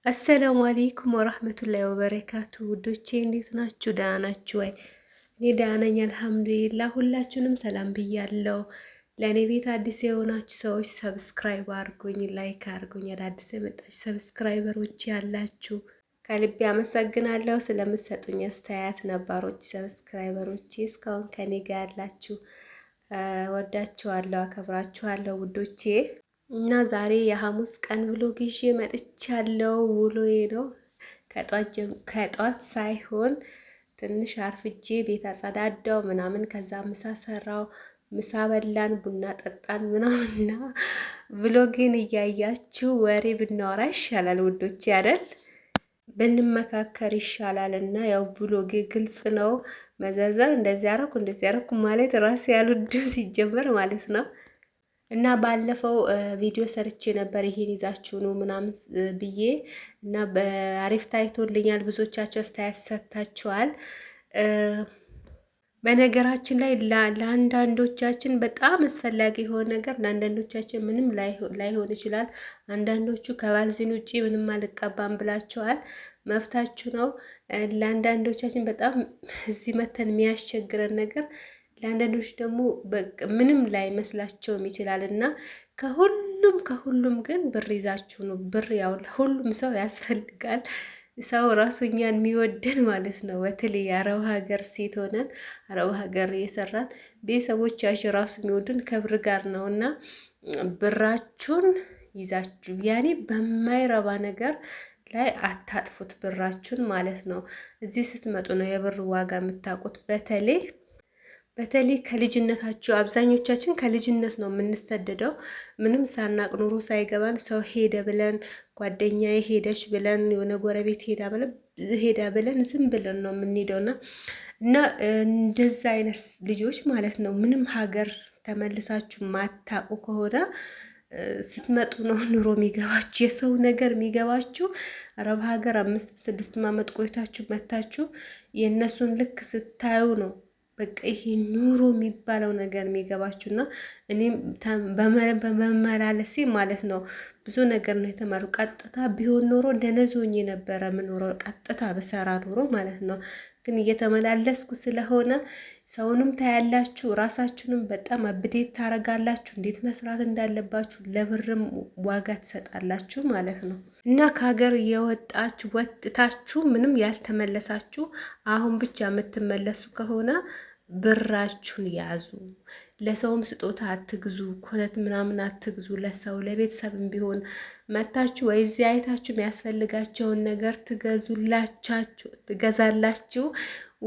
አሰላሙ አለይኩም ወራህመቱላሂ ወበረካቱ። ውዶቼ እንዴት ናችሁ? ደህና ናችሁ ወይ? እኔ ደህና ነኝ አልሐምዱሊላህ። ሁላችሁንም ሰላም ብያለሁ። ለእኔ ቤት አዲስ የሆናችሁ ሰዎች ሰብስክራይብ አድርጉኝ፣ ላይክ አድርጉኝ። አዳዲስ የመጣችሁ ሰብስክራይበሮች ያላችሁ ከልቤ አመሰግናለሁ ስለምትሰጡኝ አስተያየት። ነባሮች ሰብስክራይበሮች እስካሁን ከኔ ጋር ያላችሁ ወዳችኋለሁ፣ አከብራችኋለሁ ውዶቼ። እና ዛሬ የሐሙስ ቀን ብሎግ ይዤ መጥቻለሁ። ውሎዬ ነው። ከጧት ሳይሆን ትንሽ አርፍጄ ቤት አጸዳዳው ምናምን፣ ከዛ ምሳ ሰራው፣ ምሳ በላን፣ ቡና ጠጣን ምናምንና ብሎግን እያያችሁ ወሬ ብናወራ ይሻላል ውዶቼ አይደል? ብንመካከር ይሻላል። እና ያው ብሎግ ግልጽ ነው። መዘርዘር እንደዚህ ያደረኩ ማለት ራሴ ያልወድም ሲጀመር ማለት ነው። እና ባለፈው ቪዲዮ ሰርቼ ነበር ይሄን ይዛችሁ ነው ምናምን ብዬ እና በአሪፍ ታይቶልኛል። ብዙዎቻችሁ አስተያየት ሰጥታችኋል። በነገራችን ላይ ለአንዳንዶቻችን በጣም አስፈላጊ የሆነ ነገር ለአንዳንዶቻችን ምንም ላይሆን ይችላል። አንዳንዶቹ ከባልዚን ውጪ ምንም አልቀባም ብላችኋል። መብታችሁ ነው። ለአንዳንዶቻችን በጣም እዚህ መተን የሚያስቸግረን ነገር ለአንዳንዶች ደግሞ ምንም ላይ መስላቸውም ይችላል። እና ከሁሉም ግን ብር ይዛችሁ ነው። ብር ያው ሁሉም ሰው ያስፈልጋል። ሰው ራሱ እኛን የሚወደን ማለት ነው። በተለይ የአረብ ሀገር ሴት ሆነን አረብ ሀገር እየሰራን ቤተሰቦቻችን ራሱ የሚወዱን ከብር ጋር ነው። እና ብራችሁን ይዛችሁ ያኔ በማይረባ ነገር ላይ አታጥፉት ብራችሁን ማለት ነው። እዚህ ስትመጡ ነው የብር ዋጋ የምታውቁት። በተለይ ከልጅነታቸው አብዛኞቻችን ከልጅነት ነው የምንሰደደው። ምንም ሳናቅ ኑሮ ሳይገባን ሰው ሄደ ብለን ጓደኛዬ ሄደች ብለን የሆነ ጎረቤት ሄዳ ብለን ዝም ብለን ነው የምንሄደውና እና እንደዛ አይነት ልጆች ማለት ነው ምንም ሀገር ተመልሳችሁ ማታውቁ ከሆነ ስትመጡ ነው ኑሮ የሚገባችሁ የሰው ነገር የሚገባችሁ። አረብ ሀገር 5-6 ዓመት ቆይታችሁ መታችሁ የእነሱን ልክ ስታዩ ነው በቃ ይሄ ኑሮ የሚባለው ነገር የሚገባችሁና እኔም በመመላለሴ ማለት ነው ብዙ ነገር ነው የተማሩ። ቀጥታ ቢሆን ኖሮ እንደነዞኝ ነበረ የምኖረው ቀጥታ በሰራ ኖሮ ማለት ነው። ግን እየተመላለስኩ ስለሆነ ሰውንም ታያላችሁ፣ ራሳችሁንም በጣም አብዴት ታረጋላችሁ፣ እንዴት መስራት እንዳለባችሁ ለብርም ዋጋ ትሰጣላችሁ ማለት ነው። እና ከሀገር የወጣችሁ ወጥታችሁ ምንም ያልተመለሳችሁ አሁን ብቻ የምትመለሱ ከሆነ ብራችሁን ያዙ። ለሰውም ስጦታ አትግዙ፣ ኮተት ምናምን አትግዙ። ለሰው ለቤተሰብም ቢሆን መታችሁ ወይ እዚህ አይታችሁ የሚያስፈልጋቸውን ነገር ትገዛላችሁ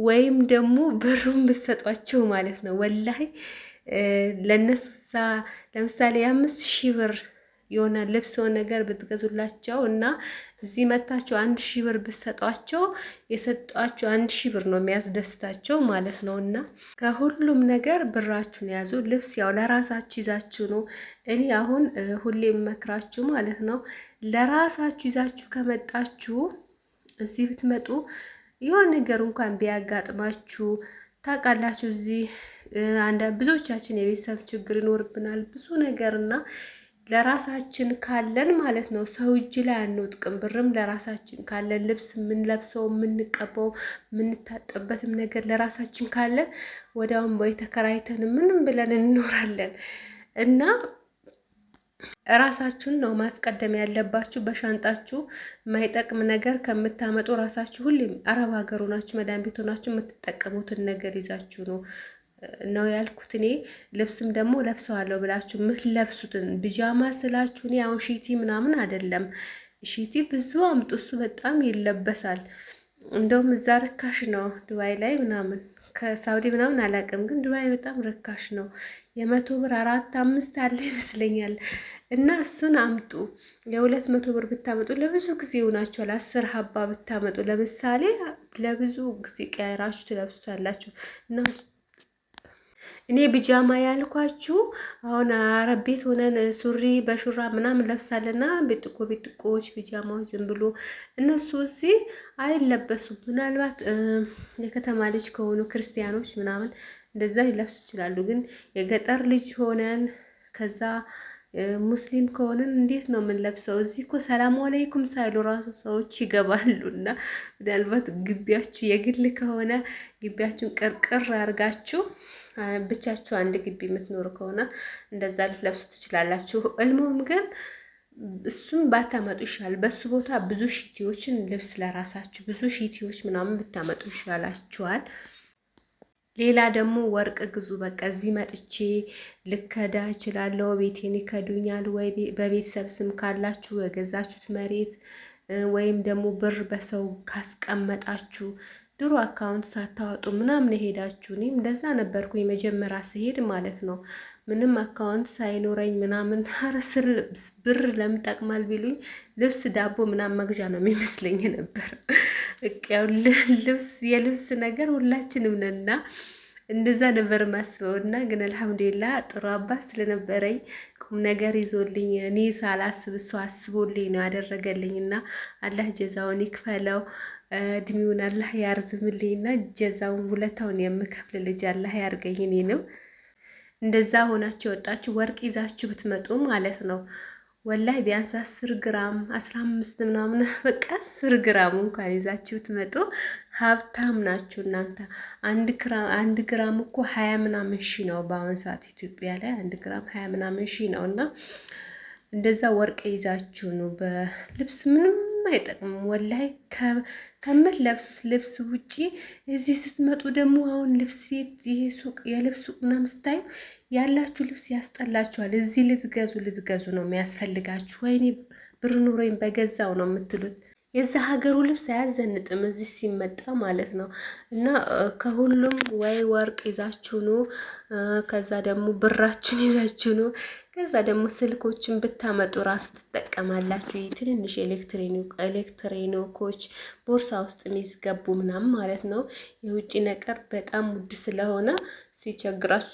ወይም ደግሞ ብሩን ብትሰጧቸው ማለት ነው። ወላሂ ለነሱ ለምሳሌ 5,000 ብር የሆነ ልብስ የሆነ ነገር ብትገዙላቸው እና እዚህ መታችሁ 1,000 ብር ብትሰጧቸው የሰጧቸው 1,000 ብር ነው የሚያስደስታቸው ማለት ነው። እና ከሁሉም ነገር ብራችሁን ያዙ። ልብስ ያው ለራሳችሁ ይዛችሁ ነው። እኔ አሁን ሁሌ የምመክራችሁ ማለት ነው ለራሳችሁ ይዛችሁ ከመጣችሁ እዚህ ብትመጡ የሆነ ነገር እንኳን ቢያጋጥማችሁ ታውቃላችሁ። እዚህ ብዙዎቻችን የቤተሰብ ችግር ይኖርብናል ብዙ ነገርና ለራሳችን ካለን ማለት ነው ሰው እጅ ላይ አንወጥቅም። ብርም ለራሳችን ካለን ልብስ የምንለብሰው የምንቀባው የምንታጠበትም ነገር ለራሳችን ካለን ወዲያውም ወይ ተከራይተን ምንም ብለን እንኖራለን። እና ራሳችሁን ነው ማስቀደም ያለባችሁ። በሻንጣችሁ የማይጠቅም ነገር ከምታመጡ ራሳችሁ ሁሌም አረብ ሀገር ሆናችሁ መዳን ቤት ሆናችሁ የምትጠቀሙትን ነገር ይዛችሁ ነው ያልኩት። እኔ ልብስም ደግሞ ለብሰዋለሁ ብላችሁ የምትለብሱትን ቢጃማ ስላችሁ እኔ አሁን ሺቲ ምናምን አይደለም። ሺቲ ብዙ አምጡ፣ እሱ በጣም ይለበሳል። እንደውም እዛ ርካሽ ነው ዱባይ ላይ ምናምን፣ ከሳውዲ ምናምን አላውቅም፣ ግን ዱባይ በጣም ርካሽ ነው። 100 ብር 4-5 አለ ይመስለኛል። እና እሱን አምጡ። የ200 ብር ብታመጡ ለብዙ ጊዜ ይሆናችኋል። 10 ሀባ ብታመጡ ለምሳሌ ለብዙ ጊዜ ቀያራችሁ ትለብሱታላችሁ። እና እኔ ቢጃማ ያልኳችሁ አሁን አረብ ቤት ሆነን ሱሪ በሹራ ምናምን ለብሳለና ቤጥቆች ቢጃማዎች ዝም ብሎ እነሱ እዚህ አይለበሱም። ምናልባት የከተማ ልጅ ከሆኑ ክርስቲያኖች ምናምን እንደዛ ሊለብሱ ይችላሉ። ግን የገጠር ልጅ ሆነን ከዛ ሙስሊም ከሆነን እንዴት ነው የምንለብሰው? እዚህ እኮ ሰላም አለይኩም ሳይሉ ራሱ ሰዎች ይገባሉ። እና ምናልባት ግቢያችሁ የግል ከሆነ ግቢያችሁን ቅርቅር አድርጋችሁ ብቻችሁ አንድ ግቢ የምትኖሩ ከሆነ እንደዛ ልትለብሱ ትችላላችሁ። እልሞም ግን እሱም ባታመጡ ይሻላል። በሱ ቦታ ብዙ ሺቲዎችን ልብስ ለራሳችሁ ብዙ ሺቲዎች ምናምን ብታመጡ ይሻላችኋል። ሌላ ደግሞ ወርቅ ግዙ። በቃ እዚህ መጥቼ ልከዳ እችላለሁ፣ ቤቴን ይከዱኛል ወይ በቤተሰብ ስም ካላችሁ የገዛችሁት መሬት ወይም ደግሞ ብር በሰው ካስቀመጣችሁ ድሮ አካውንት ሳታወጡ ምናምን የሄዳችሁ። እኔም እንደዛ ነበርኩኝ መጀመሪያ ስሄድ ማለት ነው። ምንም አካውንት ሳይኖረኝ ምናምን ስር ብር ለምን ጠቅማል ቢሉኝ ልብስ ዳቦ ምናምን መግዣ ነው የሚመስለኝ ነበር። ልብስ የልብስ ነገር ሁላችንም ነንና እንደዛ ነበር ማስበውና ግን አልሐምዱሊላህ ጥሩ አባት ስለነበረኝ ቁም ነገር ይዞልኝ እኔ ሳላስብ እሱ አስቦልኝ ነው ያደረገልኝና አላህ ጀዛውን ይክፈለው። እድሜውን አላህ ያርዝምልኝና ጀዛውን ውለታውን የምከፍል ልጅ አላህ ያርገኝ። እኔንም እንደዛ ሆናችሁ የወጣችሁ ወርቅ ይዛችሁ ብትመጡ ማለት ነው ወላይ ቢያንስ 10 ግራም 15 ምናምን በቃ 10 ግራም እንኳን ይዛችሁ ብትመጡ ሀብታም ናችሁ እናንተ። አንድ ግራም እኮ 20 ምናምን ሺህ ነው በአሁን ሰዓት ኢትዮጵያ ላይ 1 ግራም 20 ምናምን ሺህ ነው። እና እንደዛ ወርቅ ይዛችሁ ነው በልብስ ምንም አይጠቅምም ወላይ ከምትለብሱት ልብስ ውጪ እዚህ ስትመጡ ደግሞ አሁን ልብስ ቤት ይሄ ሱቅ የልብስ ሱቅ ምናምን ስታዩ ያላችሁ ልብስ ያስጠላችኋል። እዚህ ልትገዙ ነው የሚያስፈልጋችሁ። ወይኔ ብር ኑሮኝ በገዛው ነው የምትሉት። የዛ ሀገሩ ልብስ አያዘንጥም እዚህ ሲመጣ ማለት ነው። እና ከሁሉም ወይ ወርቅ ይዛችሁ ነው፣ ከዛ ደግሞ ብራችን ይዛችሁ ነው፣ ከዛ ደግሞ ስልኮችን ብታመጡ ራሱ ትጠቀማላችሁ። ትንንሽ ኤሌክትሮኒኮች ቦርሳ ውስጥ የሚዝገቡ ምናምን ማለት ነው። የውጭ ነገር በጣም ውድ ስለሆነ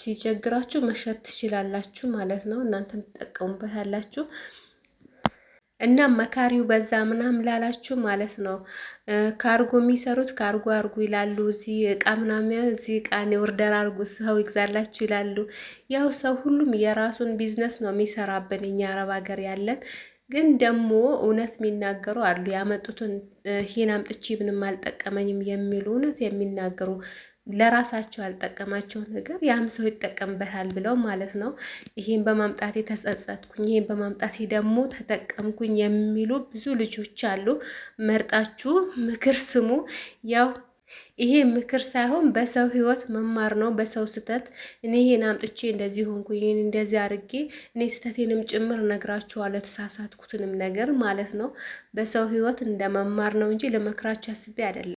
ሲቸግራችሁ መሸጥ ትችላላችሁ ማለት ነው። እናንተም ትጠቀሙበታላችሁ። እና መካሪው በዛ ምናምን ላላችሁ ማለት ነው። ካርጎ የሚሰሩት ካርጎ አርጉ ይላሉ። እዚህ እቃ ምናምን እዚህ እቃ ኦርደር አርጉ ሰው ይግዛላችሁ ይላሉ። ያው ሰው ሁሉም የራሱን ቢዝነስ ነው የሚሰራብን። እኛ አረብ ሀገር ያለን ግን ደግሞ እውነት የሚናገሩ አሉ። ያመጡትን ይሄን አምጥቼ ምንም አልጠቀመኝም የሚሉ እውነት የሚናገሩ ለራሳቸው ያልጠቀማቸው ነገር ያም ሰው ይጠቀምበታል ብለው ማለት ነው። ይሄን በማምጣቴ ተጸጸትኩኝ፣ ይሄን በማምጣቴ ደግሞ ተጠቀምኩኝ የሚሉ ብዙ ልጆች አሉ። መርጣችሁ ምክር ስሙ። ያው ይሄ ምክር ሳይሆን በሰው ህይወት መማር ነው። በሰው ስተት እኔ ይሄን አምጥቼ እንደዚህ ሆንኩ፣ ይሄን እንደዚህ አድርጌ እኔ ስተቴንም ጭምር ነግራችኋለሁ፣ ተሳሳትኩትንም ነገር ማለት ነው። በሰው ህይወት እንደ መማር ነው እንጂ ለመክራችሁ አስቤ አይደለም።